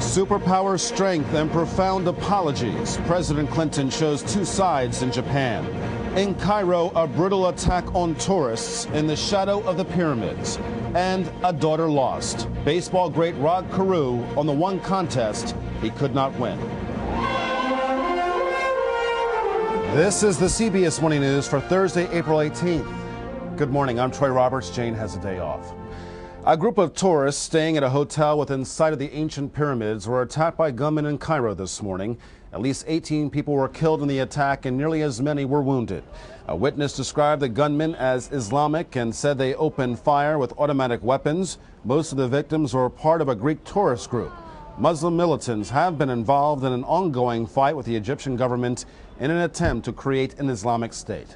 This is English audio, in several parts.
Superpower strength and profound apologies. President Clinton shows two sides in Japan. In Cairo, a brutal attack on tourists in the shadow of the pyramids. And a daughter lost. Baseball great Rod Carew on the one contest he could not win. This is the CBS Morning News for Thursday, April 18th. Good morning. I'm Troy Roberts. Jane has a day off. A group of tourists staying at a hotel within sight of the ancient pyramids were attacked by gunmen in Cairo this morning. At least 18 people were killed in the attack and nearly as many were wounded. A witness described the gunmen as Islamic and said they opened fire with automatic weapons. Most of the victims were part of a Greek tourist group. Muslim militants have been involved in an ongoing fight with the Egyptian government in an attempt to create an Islamic state.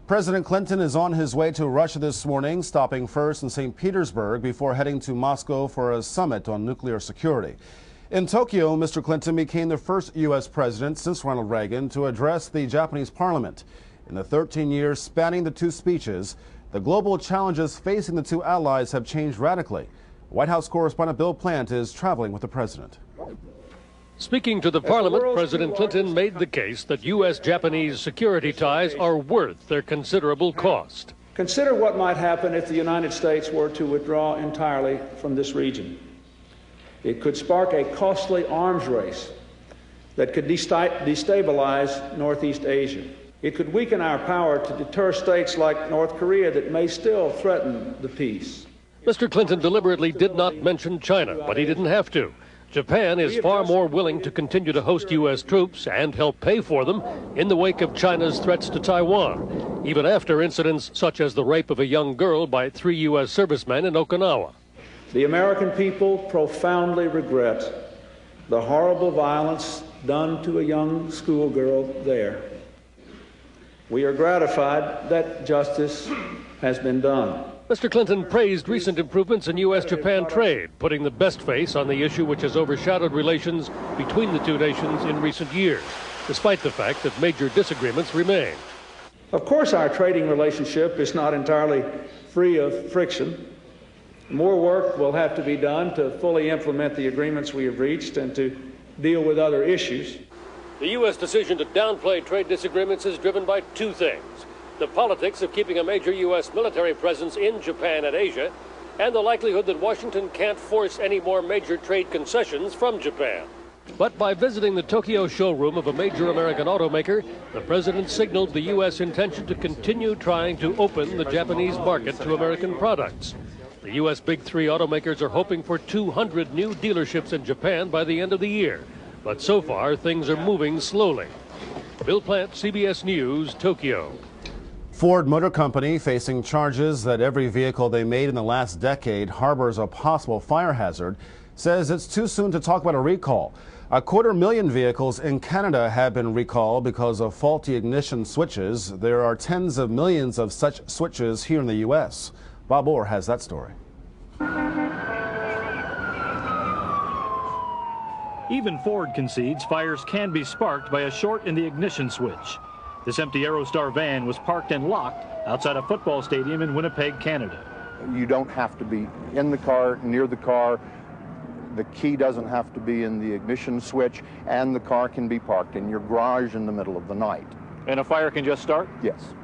President Clinton is on his way to Russia this morning, stopping first in St. Petersburg before heading to Moscow for a summit on nuclear security. In Tokyo, Mr. Clinton became the first U.S. president since Ronald Reagan to address the Japanese parliament. In the 13 years spanning the two speeches, the global challenges facing the two allies have changed radically. White House correspondent Bill Plant is traveling with the president. Speaking to the parliament, President Clinton made the case that U.S.-Japanese security ties are worth their considerable cost. Consider what might happen if the United States were to withdraw entirely from this region. It could spark a costly arms race that could destabilize Northeast Asia. It could weaken our power to deter states like North Korea that may still threaten the peace. Mr. Clinton deliberately did not mention China, but he didn't have to. Japan is far more willing to continue to host U.S. troops and help pay for them in the wake of China's threats to Taiwan, even after incidents such as the rape of a young girl by 3 U.S. servicemen in Okinawa. The American people profoundly regret the horrible violence done to a young schoolgirl there. We are gratified that justice has been done. Mr. Clinton praised recent improvements in U.S.-Japan trade, putting the best face on the issue which has overshadowed relations between the two nations in recent years, despite the fact that major disagreements remain. Of course, our trading relationship is not entirely free of friction. More work will have to be done to fully implement the agreements we have reached and to deal with other issues. The U.S. decision to downplay trade disagreements is driven by two things: the politics of keeping a major U.S. military presence in Japan and Asia, and the likelihood that Washington can't force any more major trade concessions from Japan. But by visiting the Tokyo showroom of a major American automaker, the president signaled the U.S. intention to continue trying to open the Japanese market to American products. The U.S. Big Three automakers are hoping for 200 new dealerships in Japan by the end of the year. But so far, things are moving slowly. Bill Plant, CBS News, Tokyo. Ford Motor Company, facing charges that every vehicle they made in the last decade harbors a possible fire hazard, says it's too soon to talk about a recall. 250,000 vehicles in Canada have been recalled because of faulty ignition switches. There are tens of millions of such switches here in the U.S. Bob Orr has that story. Even Ford concedes fires can be sparked by a short in the ignition switch. This empty Aerostar van was parked and locked outside a football stadium in Winnipeg, Canada. You don't have to be in the car, near the car. The key doesn't have to be in the ignition switch, and the car can be parked in your garage in the middle of the night. And a fire can just start? Yes.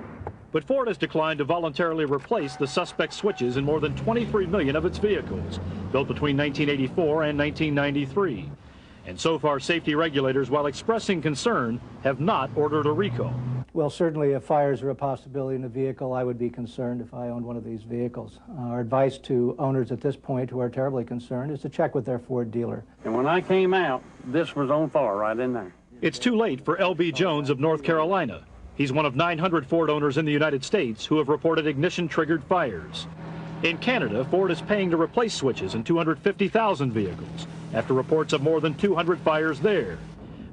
But Ford has declined to voluntarily replace the suspect switches in more than 23 million of its vehicles, built between 1984 and 1993. And so far, safety regulators, while expressing concern, have not ordered a recall. Well, certainly if fires are a possibility in a vehicle, I would be concerned if I owned one of these vehicles. Our advice to owners at this point who are terribly concerned is to check with their Ford dealer. And when I came out, this was on fire right in there. It's too late for L.B. Jones of North Carolina. He's one of 900 Ford owners in the United States who have reported ignition-triggered fires. In Canada, Ford is paying to replace switches in 250,000 vehicles after reports of more than 200 fires there.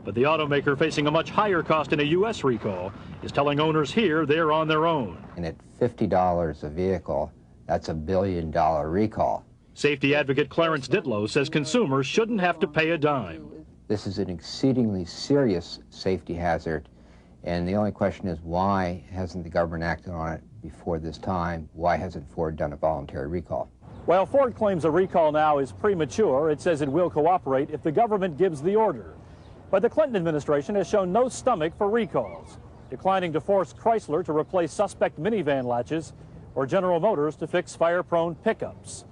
But the automaker, facing a much higher cost in a U.S. recall, is telling owners here they're on their own. And at $50 a vehicle, that's $1 billion recall. Safety advocate Clarence Ditlow says consumers shouldn't have to pay a dime. This is an exceedingly serious safety hazard, and the only question is, why hasn't the government acted on it before this time? Why hasn't Ford done a voluntary recall? While Ford claims a recall now is premature, it says it will cooperate if the government gives the order. But the Clinton administration has shown no stomach for recalls, declining to force Chrysler to replace suspect minivan latches or General Motors to fix fire-prone pickups.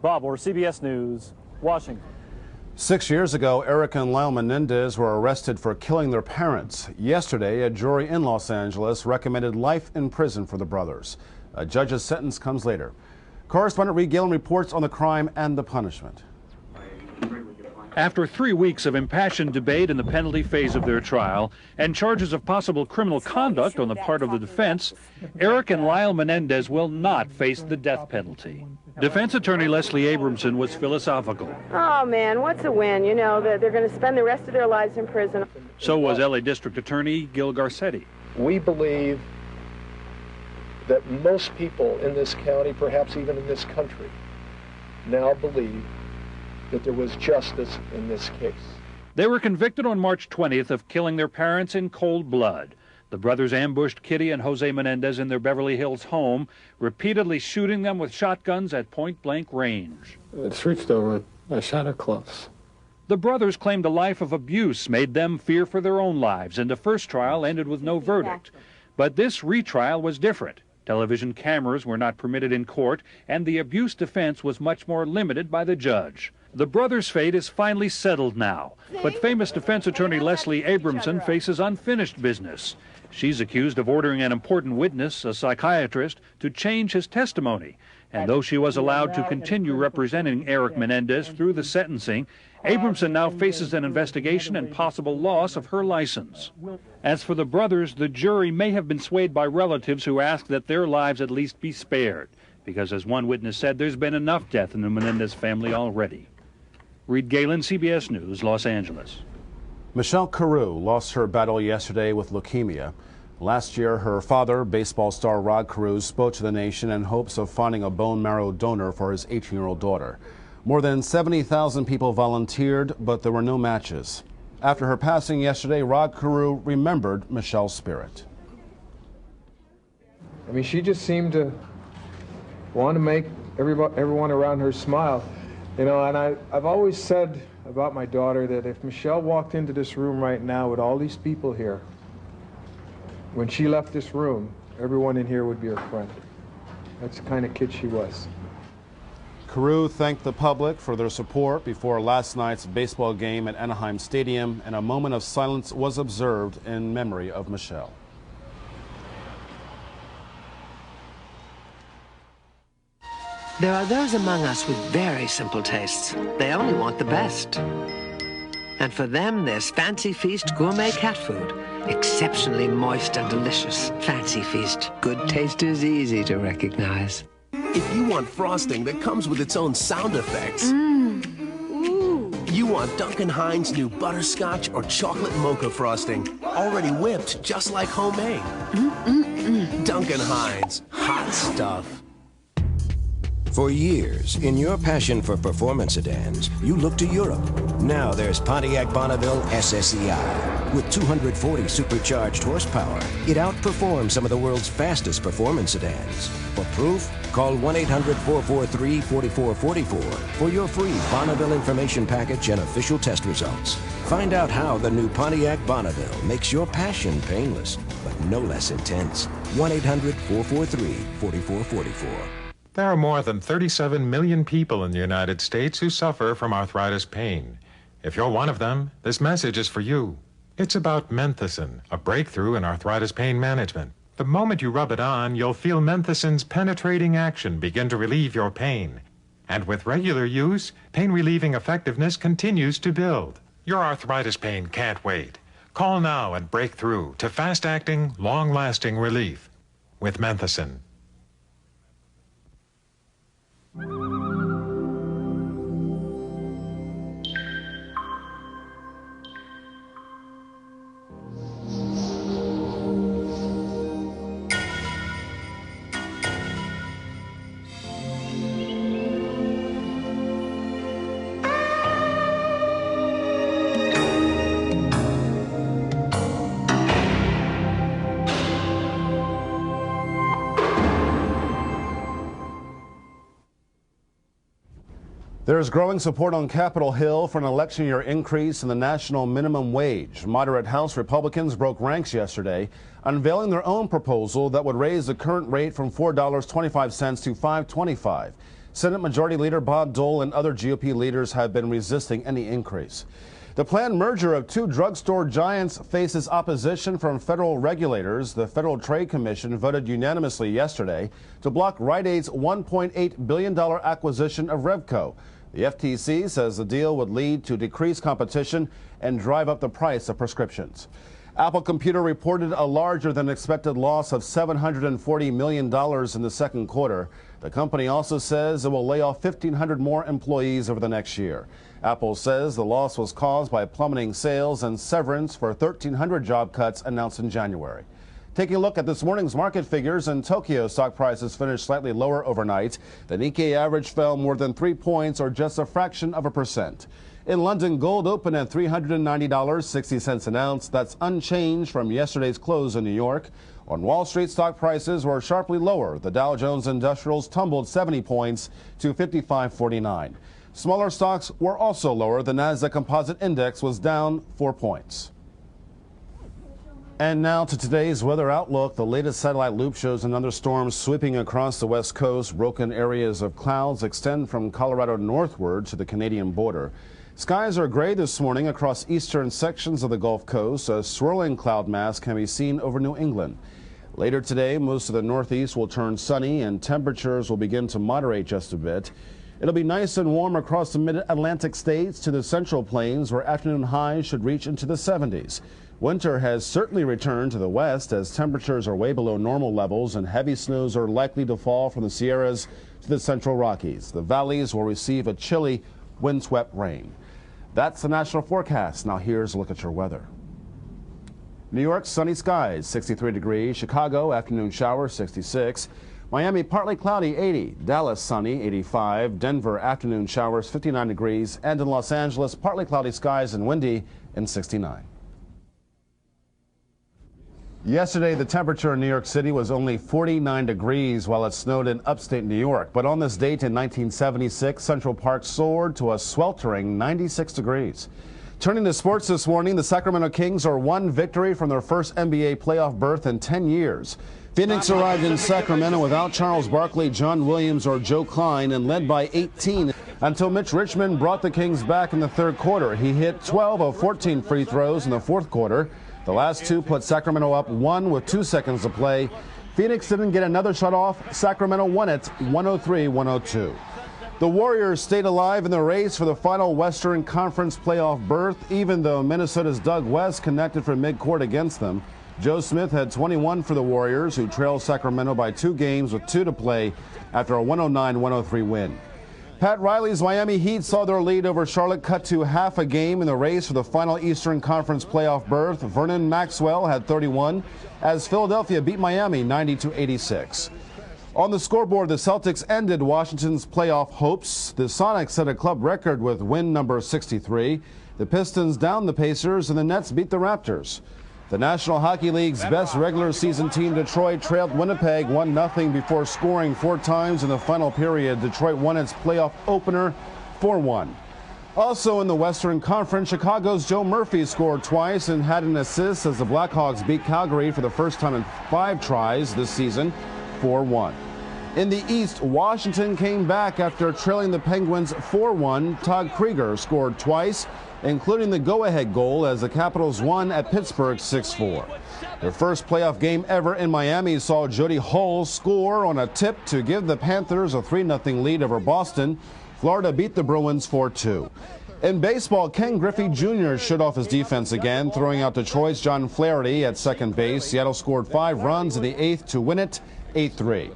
Bob Orr, CBS News, Washington. 6 years ago, Erica and Lyle Menendez were arrested for killing their parents. Yesterday, a jury in Los Angeles recommended life in prison for the brothers. A judge's sentence comes later. Correspondent Reed Galen reports on the crime and the punishment. After 3 weeks of impassioned debate in the penalty phase of their trial and charges of possible criminal conduct on the part of the defense, Eric and Lyle Menendez will not face the death penalty. Defense attorney Leslie Abramson was philosophical. Oh, man, what's a win? You know, they're going to spend the rest of their lives in prison. So was LA District Attorney Gil Garcetti. We believe that most people in this county, perhaps even in this country, now believe that there was justice in this case. They were convicted on March 20th of killing their parents in cold blood. The brothers ambushed Kitty and Jose Menendez in their Beverly Hills home, repeatedly shooting them with shotguns at point-blank range. The streets over, I shot her close. The brothers claimed a life of abuse made them fear for their own lives, and the first trial ended with no verdict. But this retrial was different. Television cameras were not permitted in court, and the abuse defense was much more limited by the judge. The brothers' fate is finally settled now, but famous defense attorney Leslie Abramson faces unfinished business. She's accused of ordering an important witness, a psychiatrist, to change his testimony. And though she was allowed to continue representing Eric Menendez through the sentencing, Abramson now faces an investigation and possible loss of her license. As for the brothers, the jury may have been swayed by relatives who asked that their lives at least be spared, because as one witness said, there's been enough death in the Menendez family already. Reed Galen, CBS News, Los Angeles. Michelle Carew lost her battle yesterday with leukemia. Last year, her father, baseball star Rod Carew, spoke to the nation in hopes of finding a bone marrow donor for his 18-year-old daughter. More than 70,000 people volunteered, but there were no matches. After her passing yesterday, Rod Carew remembered Michelle's spirit. I mean, she just seemed to want to make everyone around her smile. You know, and I've always said about my daughter that if Michelle walked into this room right now with all these people here, when she left this room, everyone in here would be her friend. That's the kind of kid she was. Carew thanked the public for their support before last night's baseball game at Anaheim Stadium, and a moment of silence was observed in memory of Michelle. There are those among us with very simple tastes. They only want the best. And for them, there's Fancy Feast gourmet cat food. Exceptionally moist and delicious. Fancy Feast. Good taste is easy to recognize. If you want frosting that comes with its own sound effects, you want Duncan Hines' new butterscotch or chocolate mocha frosting, already whipped just like homemade. Duncan Hines, hot stuff. For years, in your passion for performance sedans, you looked to Europe. Now there's Pontiac Bonneville SSEI. With 240 supercharged horsepower, it outperforms some of the world's fastest performance sedans. For proof, call 1-800-443-4444 for your free Bonneville information package and official test results. Find out how the new Pontiac Bonneville makes your passion painless, but no less intense. 1-800-443-4444. There are more than 37 million people in the United States who suffer from arthritis pain. If you're one of them, this message is for you. It's about Menthicin, a breakthrough in arthritis pain management. The moment you rub it on, you'll feel Menthicin's penetrating action begin to relieve your pain. And with regular use, pain-relieving effectiveness continues to build. Your arthritis pain can't wait. Call now and break through to fast-acting, long-lasting relief with Menthicin. There's growing support on Capitol Hill for an election year increase in the national minimum wage. Moderate House Republicans broke ranks yesterday, unveiling their own proposal that would raise the current rate from $4.25 to $5.25. Senate Majority Leader Bob Dole and other GOP leaders have been resisting any increase. The planned merger of two drugstore giants faces opposition from federal regulators. The Federal Trade Commission voted unanimously yesterday to block Rite Aid's $1.8 billion acquisition of Revco. The FTC says the deal would lead to decreased competition and drive up the price of prescriptions. Apple Computer reported a larger than expected loss of $740 million in the second quarter. The company also says it will lay off 1,500 more employees over the next year. Apple says the loss was caused by plummeting sales and severance for 1,300 job cuts announced in January. Taking a look at this morning's market figures, in Tokyo, stock prices finished slightly lower overnight. The Nikkei average fell more than 3 points, or just a fraction of a percent. In London, gold opened at $390.60 an ounce. That's unchanged from yesterday's close in New York. On Wall Street, stock prices were sharply lower. The Dow Jones Industrials tumbled 70 points to 55.49. Smaller stocks were also lower. The Nasdaq Composite Index was down 4 points. And now to today's weather outlook. The latest satellite loop shows another storm sweeping across the west coast. Broken areas of clouds extend from Colorado northward to the Canadian border. Skies are gray this morning across eastern sections of the Gulf Coast. A swirling cloud mass can be seen over New England. Later today, most of the northeast will turn sunny and temperatures will begin to moderate just a bit. It'll be nice and warm across the mid-Atlantic states to the central plains, where afternoon highs should reach into the 70s. Winter has certainly returned to the west as temperatures are way below normal levels and heavy snows are likely to fall from the Sierras to the central Rockies. The valleys will receive a chilly, windswept rain. That's the national forecast. Now here's a look at your weather. New York, sunny skies, 63 degrees. Chicago, afternoon showers, 66. Miami, partly cloudy, 80. Dallas, sunny, 85. Denver, afternoon showers, 59 degrees. And in Los Angeles, partly cloudy skies and windy, and 69. Yesterday, the temperature in New York City was only 49 degrees while it snowed in upstate New York. But on this date in 1976, Central Park soared to a sweltering 96 degrees. Turning to sports this morning, the Sacramento Kings are one victory from their first NBA playoff berth in 10 years. Phoenix arrived in Sacramento without Charles Barkley, John Williams, or Joe Klein and led by 18 until Mitch Richmond brought the Kings back in the third quarter. He hit 12 of 14 free throws in the fourth quarter. The last two put Sacramento up 1 with 2 seconds to play. Phoenix didn't get another shot off. Sacramento won it 103-102. The Warriors stayed alive in the race for the final Western Conference playoff berth, even though Minnesota's Doug West connected from midcourt against them. Joe Smith had 21 for the Warriors, who trailed Sacramento by 2 games with 2 to play after a 109-103 win. Pat Riley's Miami Heat saw their lead over Charlotte cut to half a game in the race for the final Eastern Conference playoff berth. Vernon Maxwell had 31 as Philadelphia beat Miami 90-86. On the scoreboard, the Celtics ended Washington's playoff hopes. The Sonics set a club record with win number 63. The Pistons downed the Pacers and the Nets beat the Raptors. The National Hockey League's best regular season team, Detroit, trailed Winnipeg 1-0 before scoring 4 times in the final period. Detroit won its playoff opener 4-1. Also in the Western Conference, Chicago's Joe Murphy scored twice and had an assist as the Blackhawks beat Calgary for the first time in 5 tries this season, 4-1. In the East, Washington came back after trailing the Penguins 4-1. Todd Krieger scored twice, including the go-ahead goal as the Capitals won at Pittsburgh 6-4. Their first playoff game ever in Miami saw Jody Hull score on a tip to give the Panthers a 3-0 lead over Boston. Florida beat the Bruins 4-2. In baseball, Ken Griffey Jr. shut off his defense again, throwing out Detroit's John Flaherty at second base. Seattle scored 5 runs in the 8th to win it 8-3.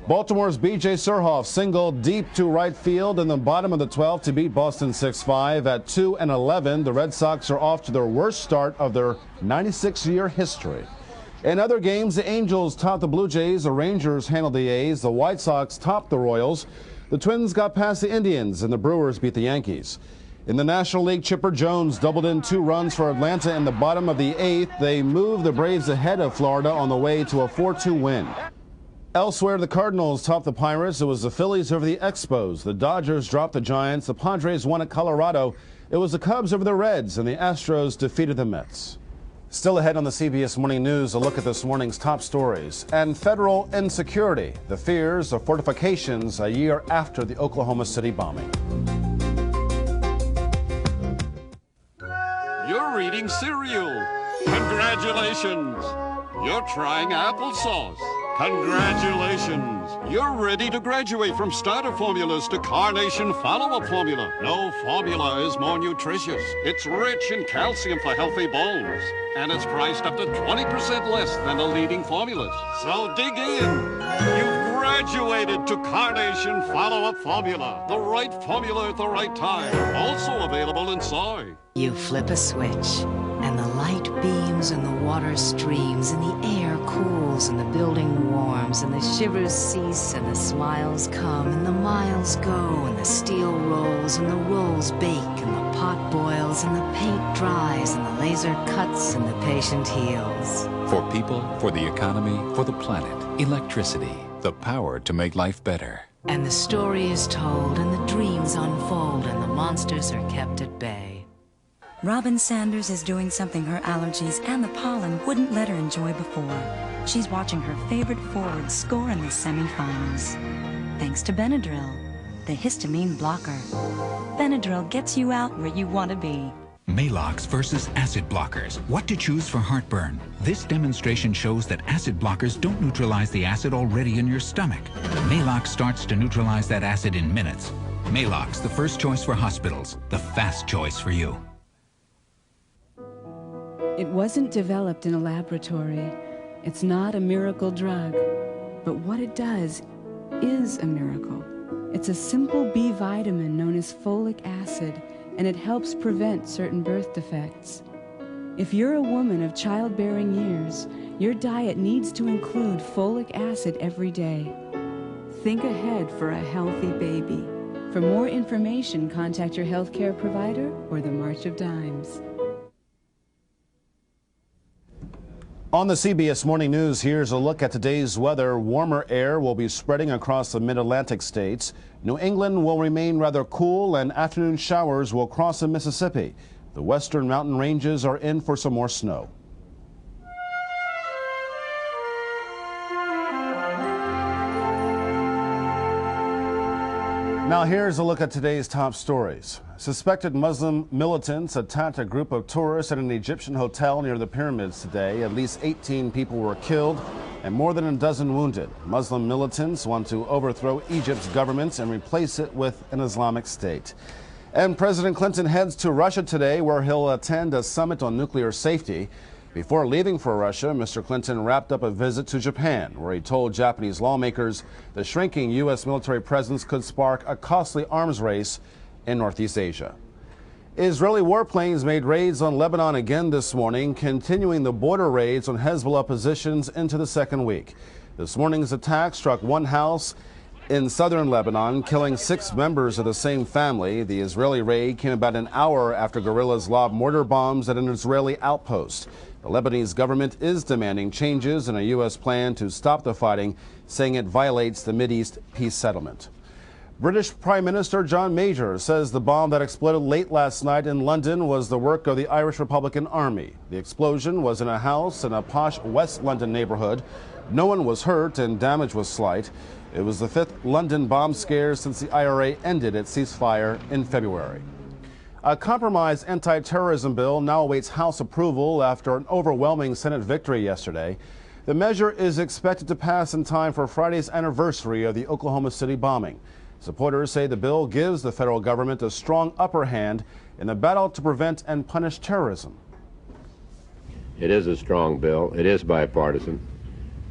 Baltimore's B.J. Surhoff singled deep to right field in the bottom of the 12th to beat Boston 6-5. At 2-11, the Red Sox are off to their worst start of their 96-year history. In other games, the Angels topped the Blue Jays, the Rangers handled the A's, the White Sox topped the Royals, the Twins got past the Indians, and the Brewers beat the Yankees. In the National League, Chipper Jones doubled in 2 runs for Atlanta in the bottom of the 8th. They moved the Braves ahead of Florida on the way to a 4-2 win. Elsewhere, the Cardinals topped the Pirates. It was the Phillies over the Expos. The Dodgers dropped the Giants. The Padres won at Colorado. It was the Cubs over the Reds, and the Astros defeated the Mets. Still ahead on the CBS Morning News, a look at this morning's top stories. And federal insecurity, the fears of fortifications a year after the Oklahoma City bombing. You're reading cereal. Congratulations. You're trying applesauce. Congratulations. You're ready to graduate from starter formulas to Carnation follow-up formula. No formula is more nutritious. It's rich in calcium for healthy bones. And it's priced up to 20% less than the leading formulas. So dig in. You've graduated to Carnation follow-up formula. The right formula at the right time. Also available in soy. You flip a switch, and the light beams and the water streams, and the air cools, and the building warms, and the shivers cease, and the smiles come, and the miles go, and the steel rolls, and the rolls bake, and the pot boils, and the paint dries, and the laser cuts, and the patient heals. For people, for the economy, for the planet, electricity, the power to make life better. And the story is told, and the dreams unfold, and the monsters are kept at bay. Robin Sanders is doing something her allergies and the pollen wouldn't let her enjoy before. She's watching her favorite forward score in the semifinals. Thanks to Benadryl, the histamine blocker. Benadryl gets you out where you want to be. Malox versus acid blockers. What to choose for heartburn? This demonstration shows that acid blockers don't neutralize the acid already in your stomach. Malox starts to neutralize that acid in minutes. Malox, the first choice for hospitals, the fast choice for you. It wasn't developed in a laboratory. It's not a miracle drug. But what it does is a miracle. It's a simple B vitamin known as folic acid, and it helps prevent certain birth defects. If you're a woman of childbearing years, your diet needs to include folic acid every day. Think ahead for a healthy baby. For more information, contact your healthcare provider or the March of Dimes. On the CBS Morning News, here's a look at today's weather. Warmer air will be spreading across the mid-Atlantic states. New England will remain rather cool, and afternoon showers will cross the Mississippi. The western mountain ranges are in for some more snow. Now here's a look at today's top stories. Suspected Muslim militants attacked a group of tourists at an Egyptian hotel near the pyramids today. At least 18 people were killed and more than a dozen wounded. Muslim militants want to overthrow Egypt's government and replace it with an Islamic state. And President Clinton heads to Russia today, where he'll attend a summit on nuclear safety. Before leaving for Russia, Mr. Clinton wrapped up a visit to Japan, where he told Japanese lawmakers the shrinking U.S. military presence could spark a costly arms race in Northeast Asia. Israeli warplanes made raids on Lebanon again this morning, continuing the border raids on Hezbollah positions into the second week. This morning's attack struck one house in southern Lebanon, killing 6 members of the same family. The Israeli raid came about an hour after guerrillas lobbed mortar bombs at an Israeli outpost. The Lebanese government is demanding changes in a U.S. plan to stop the fighting, saying it violates the Mideast peace settlement. British Prime Minister John Major says the bomb that exploded late last night in London was the work of the Irish Republican Army. The explosion was in a house in a posh West London neighborhood. No one was hurt and damage was slight. It was the 5th London bomb scare since the IRA ended its ceasefire in February. A compromise anti-terrorism bill now awaits House approval after an overwhelming Senate victory yesterday. The measure is expected to pass in time for Friday's anniversary of the Oklahoma City bombing. Supporters say the bill gives the federal government a strong upper hand in the battle to prevent and punish terrorism. It is a strong bill. It is bipartisan.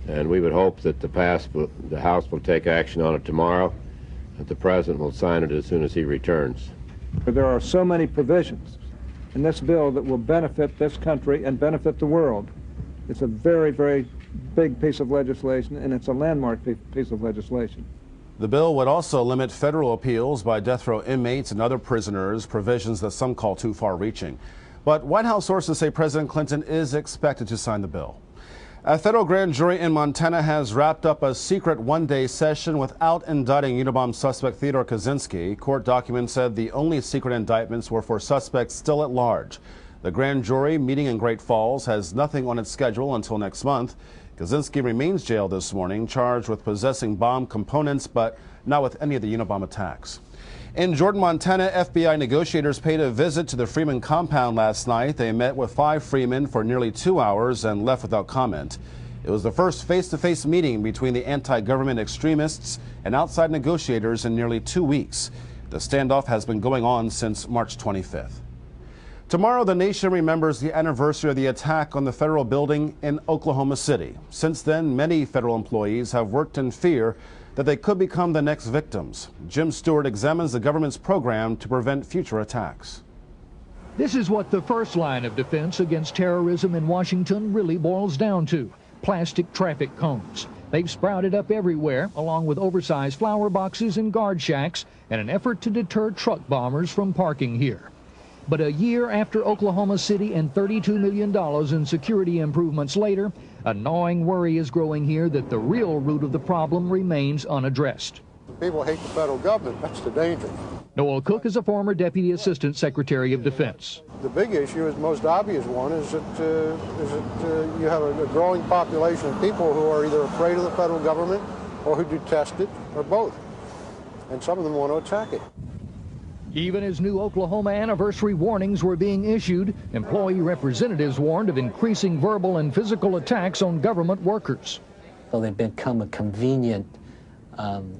And we would hope that the House will take action on it tomorrow, that the President will sign it as soon as he returns. There are so many provisions in this bill that will benefit this country and benefit the world. It's a very, very big piece of legislation, and it's a landmark piece of legislation. The bill would also limit federal appeals by death row inmates and other prisoners, provisions that some call too far-reaching. But White House sources say President Clinton is expected to sign the bill. A federal grand jury in Montana has wrapped up a secret one-day session without indicting Unabomber suspect Theodore Kaczynski. Court documents said the only secret indictments were for suspects still at large. The grand jury meeting in Great Falls has nothing on its schedule until next month. Kaczynski remains jailed this morning, charged with possessing bomb components, but not with any of the Unabomber attacks. In Jordan, Montana, FBI negotiators paid a visit to the Freeman compound last night. They met with 5 Freemen for nearly 2 hours and left without comment. It was the first face-to-face meeting between the anti-government extremists and outside negotiators in nearly 2 weeks. The standoff has been going on since March 25th. Tomorrow, the nation remembers the anniversary of the attack on the federal building in Oklahoma City. Since then, many federal employees have worked in fear that they could become the next victims. Jim Stewart examines the government's program to prevent future attacks. This is what the first line of defense against terrorism in Washington really boils down to: plastic traffic cones. They've sprouted up everywhere, along with oversized flower boxes and guard shacks, in an effort to deter truck bombers from parking here. But a year after Oklahoma City and $32 million in security improvements later, a gnawing worry is growing here that the real root of the problem remains unaddressed. People hate the federal government. That's the danger. Noel Cook is a former Deputy Assistant Secretary of Defense. The big issue, the most obvious one, is that you have a growing population of people who are either afraid of the federal government or who detest it, or both. And some of them want to attack it. Even as new Oklahoma anniversary warnings were being issued, employee representatives warned of increasing verbal and physical attacks on government workers. So they've become a convenient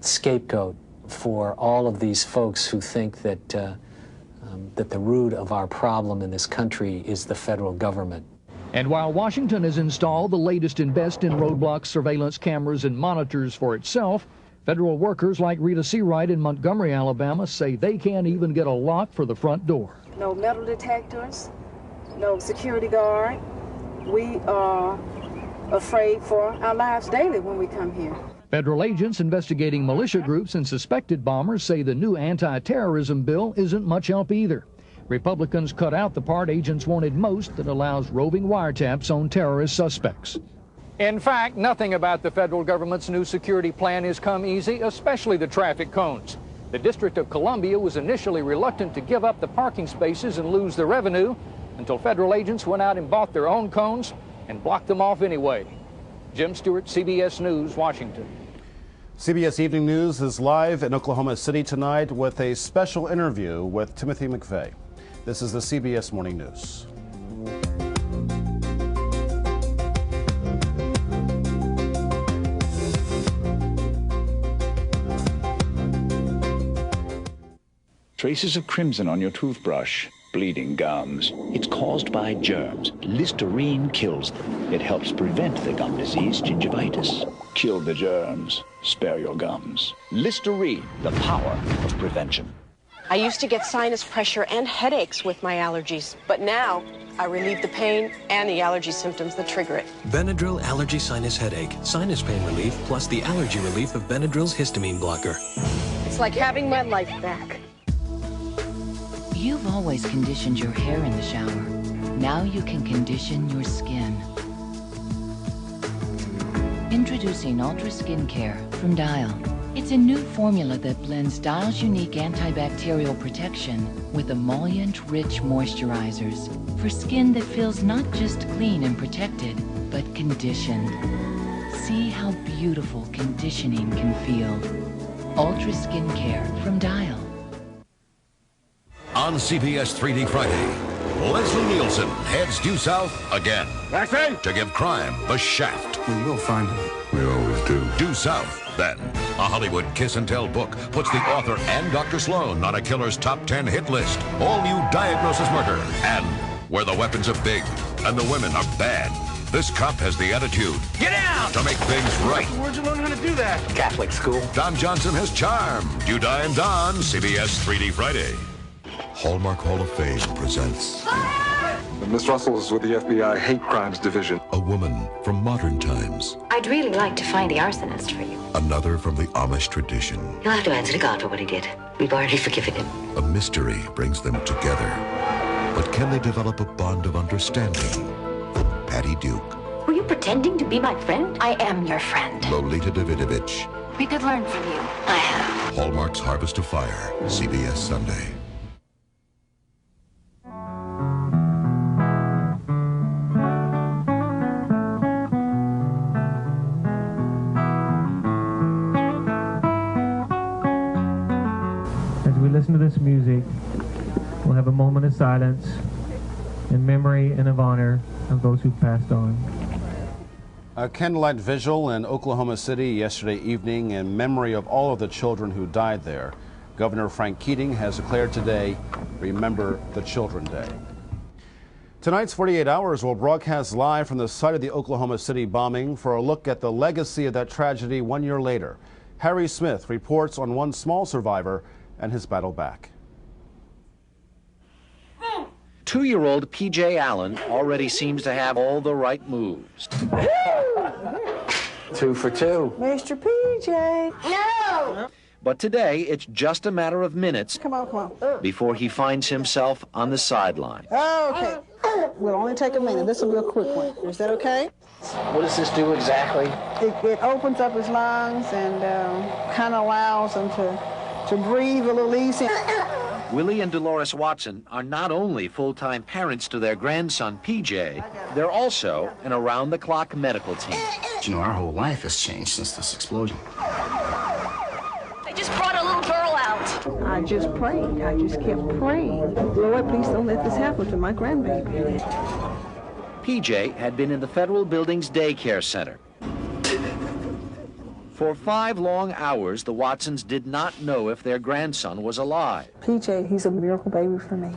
scapegoat for all of these folks who think that, that the root of our problem in this country is the federal government. And while Washington has installed the latest and best in roadblocks, surveillance cameras, and monitors for itself, federal workers like Rita Seawright in Montgomery, Alabama, say they can't even get a lock for the front door. No metal detectors, no security guard. We are afraid for our lives daily when we come here. Federal agents investigating militia groups and suspected bombers say the new anti-terrorism bill isn't much help either. Republicans cut out the part agents wanted most that allows roving wiretaps on terrorist suspects. In fact, nothing about the federal government's new security plan has come easy, especially the traffic cones. The District of Columbia was initially reluctant to give up the parking spaces and lose the revenue until federal agents went out and bought their own cones and blocked them off anyway. Jim Stewart, CBS News, Washington. CBS Evening News is live in Oklahoma City tonight with a special interview with Timothy McVeigh. This is the CBS Morning News. Traces of crimson on your toothbrush, bleeding gums. It's caused by germs. Listerine kills them. It helps prevent the gum disease, gingivitis. Kill the germs, spare your gums. Listerine, the power of prevention. I used to get sinus pressure and headaches with my allergies, but now I relieve the pain and the allergy symptoms that trigger it. Benadryl Allergy Sinus Headache. Sinus pain relief plus the allergy relief of Benadryl's histamine blocker. It's like having my life back. You've always conditioned your hair in the shower. Now you can condition your skin. Introducing Ultra Skincare from Dial. It's a new formula that blends Dial's unique antibacterial protection with emollient-rich moisturizers for skin that feels not just clean and protected, but conditioned. See how beautiful conditioning can feel. Ultra Skincare from Dial. On CBS 3D Friday, Leslie Nielsen heads due south again to give crime the shaft. We will find him. We always do. Due south. Then, a Hollywood kiss and tell book puts the author and Dr. Sloan on a killer's top 10 hit list. All new Diagnosis Murder. And where the weapons are big and the women are bad, this cop has the attitude. Get out! To make things right. Where'd you learn how to do that? Catholic school. Don Johnson has charm. You Die and Don, CBS 3D Friday. Hallmark Hall of Fame presents... Miss Russell is with the FBI Hate Crimes Division. A woman from modern times. I'd really like to find the arsonist for you. Another from the Amish tradition. You'll have to answer to God for what he did. We've already forgiven him. A mystery brings them together. But can they develop a bond of understanding? Patty Duke. Were you pretending to be my friend? I am your friend. Lolita Davidovich. We could learn from you. I have. Hallmark's Harvest of Fire. CBS Sunday. As we listen to this music, we'll have a moment of silence in memory and of honor of those who passed on. A candlelight vigil in Oklahoma City yesterday evening in memory of all of the children who died there. Governor Frank Keating has declared today Remember the Children Day. Tonight's 48 Hours will broadcast live from the site of the Oklahoma City bombing for a look at the legacy of that tragedy 1 year later. Harry Smith reports on one small survivor and his battle back. 2-year-old P.J. Allen already seems to have all the right moves. 2 for 2. Mr. P.J. No! But today, it's just a matter of minutes Come on. before he finds himself on the sideline. Okay. We'll only take a minute. This will be a quick one. Is that okay? What does this do exactly? It opens up his lungs and kind of allows him to breathe a little easy. Willie and Dolores Watson are not only full-time parents to their grandson, PJ, they're also an around-the-clock medical team. You know, our whole life has changed since this explosion. I just brought a little girl out. I just prayed. I just kept praying. Lord, please don't let this happen to my grandbaby. PJ had been in the federal building's daycare center. For 5 long hours, the Watsons did not know if their grandson was alive. PJ, he's a miracle baby for me.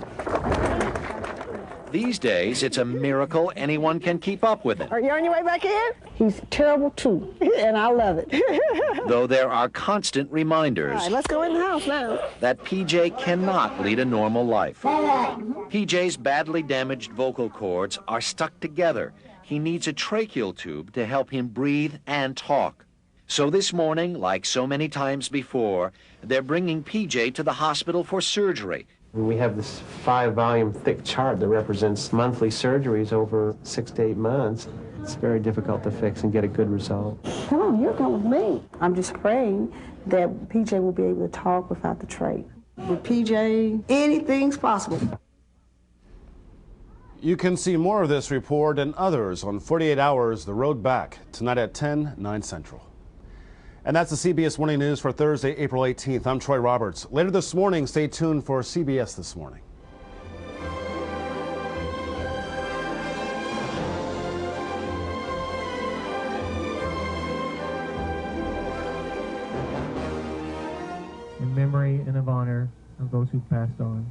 These days, it's a miracle anyone can keep up with him. Are you on your way back in? He's terrible too, and I love it. Though there are constant reminders All right, let's go in the house now. that PJ cannot lead a normal life. PJ's badly damaged vocal cords are stuck together. He needs a tracheal tube to help him breathe and talk. So this morning, like so many times before, they're bringing PJ to the hospital for surgery. We have this 5-volume thick chart that represents monthly surgeries over 6 to 8 months. It's very difficult to fix and get a good result. Come on, you're coming with me. I'm just praying that PJ will be able to talk without the trach. With PJ, anything's possible. You can see more of this report and others on 48 Hours, The Road Back, tonight at 10, 9 Central. And that's the CBS Morning News for Thursday, April 18th. I'm Troy Roberts. Later this morning, stay tuned for CBS This Morning. In memory and of honor of those who passed on.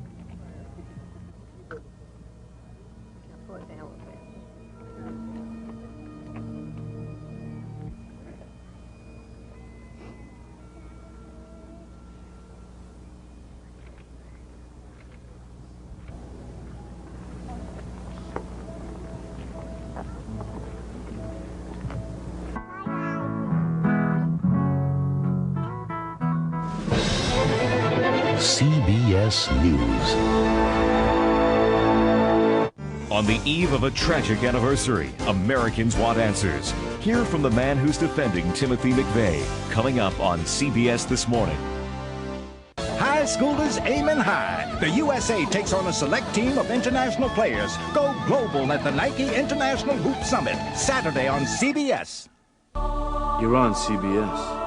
CBS News. On the eve of a tragic anniversary, Americans want answers. Hear from the man who's defending Timothy McVeigh, coming up on CBS This Morning. High schoolers aiming high. The USA takes on a select team of international players. Go global at the Nike International Hoop Summit, Saturday on CBS. You're on CBS.